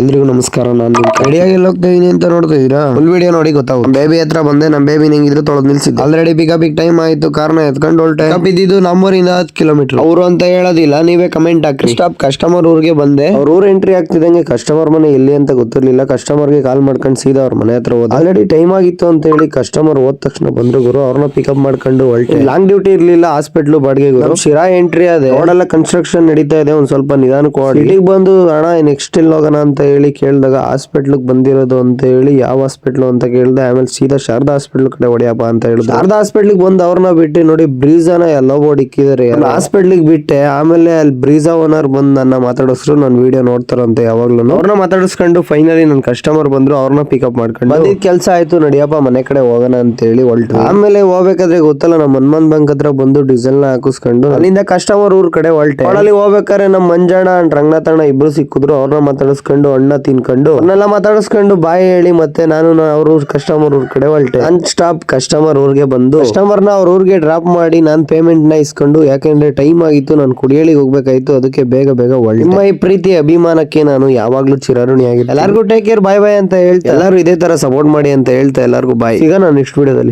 ಎಲ್ರಿಗೂ ನಮಸ್ಕಾರ. ನಾನು ರೆಡಿಯಾಗಿ ಎಲ್ಲ ಹೋಗ್ತಾ ಇದೀನಿ ಅಂತ ನೋಡ್ತಾ ಇದೀರಾ? ಫುಲ್ ವಿಡಿಯೋ ನೋಡಿ ಗೊತ್ತಾಗುತ್ತೆ. ಬೇಬಿ ಹತ್ರ ಬಂದೆ, ನಮ್ ಬೇಬಿ ಹೆಂಗಿದ್ರು ತೊಳೆದ್ ನಿಲ್ಸಿದ್ದೆ. ಆಲ್ರೆಡಿ ಪಿಕಪ್ ಟೈಮ್ ಆಯ್ತು, ಕಾರ್ನ ಎತ್ಕೊಂಡು ಹೊಲ್ಟೆ. ಪಿಕಪ್ ಇದ್ದಿದ್ದು ನಮ್ಮೂರಿಂದ 10 ಕಿಲೋಮೀಟರ್. ಅವರು ಅಂತ ಹೇಳೋದಿಲ್ಲ, ನೀವೇ ಕಮೆಂಟ್ ಹಾಕ್ರಿ. ಸ್ಟಾಪ್ ಕಸ್ಟಮರ್ ಊರಿಗೆ ಬಂದೆ. ಅವ್ರ ಊರ್ ಎಂಟ್ರಿ ಆಗ್ತಿದಂಗೆ ಕಸ್ಟಮರ್ ಮನೆ ಎಲ್ಲಿ ಅಂತ ಗೊತ್ತಿರ್ಲಿಲ್ಲ. ಕಸ್ಟಮರ್ ಗೆ ಕಾಲ್ ಮಾಡ್ಕೊಂಡು ಸೀದಾ ಅವ್ರ ಮನೆ ಹತ್ರ ಹೋದ. ಆಲ್ರೆಡಿ ಟೈಮ್ ಆಗಿತ್ತು ಅಂತ ಹೇಳಿ ಕಸ್ಟಮರ್ ಹೋದ ತಕ್ಷಣ ಬಂದ್ರು ಗುರು. ಅವ್ರನ್ನ ಪಿಕಪ್ ಮಾಡ್ಕೊಂಡು ಹೊಲ್ಟೆ. ಲಾಂಗ್ ಡ್ಯೂಟಿ ಇರ್ಲಿಲ್ಲ, ಹಾಸ್ಪಿಟ್ಲ್ ಬಾಡಿಗೆ ಗುರು. ಶಿರಾ ಎಂಟ್ರಿ ಅದೇ, ರೋಡೆಲ್ಲ ಕನ್ಸ್ಟ್ರಕ್ಷನ್ ನಡೀತಾ ಇದೆ, ಒಂದ್ ಸ್ವಲ್ಪ ನಿಧಾನಕ್ಕೆ ಓಡಿ. ಸಿಟಿಗೆ ಬಂದು ಅಣ್ಣ ನೆಕ್ಸ್ಟ್ ಎಲ್ಲಿ ಹೋಗೋಣ ಅಂತ ಹೇಳಿ ಕೇಳಿದಾಗ ಹಾಸ್ಪಿಟ್ಲ್ ಬಂದಿರೋದು ಅಂತ ಹೇಳಿ, ಯಾವ ಹಾಸ್ಪಿಟ್ಲ್ ಅಂತ ಕೇಳಿದೆ. ಆಮೇಲೆ ಸೀದಾ ಶಾರದಾ ಹಾಸ್ಪಿಟ್ಲ್ ಕಡೆ ಹೊಡಿಯಪ್ಪ ಅಂತ ಹೇಳಿದ್ರು. ಶಾರದಾ ಹಾಸ್ಪಿಟ್ಲ್ ಬಂದು ಅವ್ರನ್ನ ಬಿಟ್ಟು ನೋಡಿ ಬ್ರೀಜಾನ ಎಲ್ಲ ಓಡಿಕ್ಕಿದಾರೆ. ಹಾಸ್ಪಿಟ್ಲ್ ಬಿಟ್ಟೆ. ಆಮೇಲೆ ಅಲ್ಲಿ ಬ್ರೀಜಾ ಓನರ್ ಬಂದು ನನ್ನ ಮಾತಾಡಿಸ್ರು. ನನ್ನ ವಿಡಿಯೋ ನೋಡ್ತಾರಂತೆ ಯಾವಾಗ್ಲೂ. ಅವ್ರನ್ನ ಮಾತಾಡಿಸ್ಕೊಂಡು ಫೈನಲಿ ನನ್ನ ಕಸ್ಟಮರ್ ಬಂದ್ರು. ಅವ್ರನ್ನ ಪಿಕಪ್ ಮಾಡ್ಕೊಂಡು ಬಂದಿದ್ ಕೆಲಸ ಆಯ್ತು, ನಡಿಯಪ್ಪ ಮನೆ ಕಡೆ ಹೋಗೋಣ ಅಂತ ಹೇಳಿ ಹೊಲ್ಟು. ಆಮೇಲೆ ಹೋಗ್ಬೇಕಾದ್ರೆ ಗೊತ್ತಲ್ಲ, ನಮ್ಮ ಹನುಮಾನ್ ಬಂಕ್ ಹತ್ರ ಬಂದು ಡೀಸೆಲ್ ನ ಹಾಕಿಸ್ಕೊಂಡು ಅಲ್ಲಿಂದ ಕಸ್ಟಮರ್ ಊರ್ ಕಡೆ ಹೊಲ್ಟೆ. ಅಲ್ಲಿ ಹೋಗ್ಬೇಕಾದ್ರೆ ನಮ್ಮ ಮಂಜಣ್ಣ ಅಂಡ್ ರಂಗನಾಥಣ್ಣ ಇಬ್ರು ಸಿಕ್ಕಿದ್ರು. ಅವ್ರನ್ನ ಮಾತಾಡಿಸ್ಕೊಂಡು ಅಣ್ಣ ತಿನ್ಕೊಂಡು ಅವ್ರನ್ನೆಲ್ಲ ಮಾತಾಡಿಸ್ಕೊಂಡು ಬಾಯ್ ಹೇಳಿ ಮತ್ತೆ ನಾನು ಅವ್ರ ಕಸ್ಟಮರ್ ಊರ್ ಕಡೆ ಹೊಲ್ಟೆ. ನಾನ್ ಸ್ಟಾಪ್ ಕಸ್ಟಮರ್ ಊರ್ಗೆ ಬಂದು ಕಸ್ಟಮರ್ ನ ಅವ್ರ ಊರ್ಗೆ ಡ್ರಾಪ್ ಮಾಡಿ ನಾನ್ ಪೇಮೆಂಟ್ ನ ಇಸ್ಕೊಂಡು, ಯಾಕೆಂದ್ರೆ ಟೈಮ್ ಆಗಿತ್ತು, ನಾನು ಕುಡಿಯಲಿಗೆ ಹೋಗ್ಬೇಕಾಯ್ತು. ಅದಕ್ಕೆ ಬೇಗ ಹೊಲ್ಟೆ. ನಿಮ್ಮ ಈ ಪ್ರೀತಿ ಅಭಿಮಾನಕ್ಕೆ ನಾನು ಯಾವಾಗ್ಲೂ ಚಿರಋಣಿ ಆಗಿದೆ. ಎಲ್ಲರಿಗೂ ಟೇಕ್ ಕೇರ್, ಬಾಯ್ ಬಾಯ್ ಅಂತ ಹೇಳ್ತಾ, ಎಲ್ಲರೂ ಇದೇ ತರ ಸಪೋರ್ಟ್ ಮಾಡಿ ಅಂತ ಹೇಳ್ತಾ ಎಲ್ಲರಿಗೂ ಬಾಯ್. ಈಗ ನಾನು ನೆಕ್ಸ್ಟ್ ವಿಡಿಯೋದಲ್ಲಿ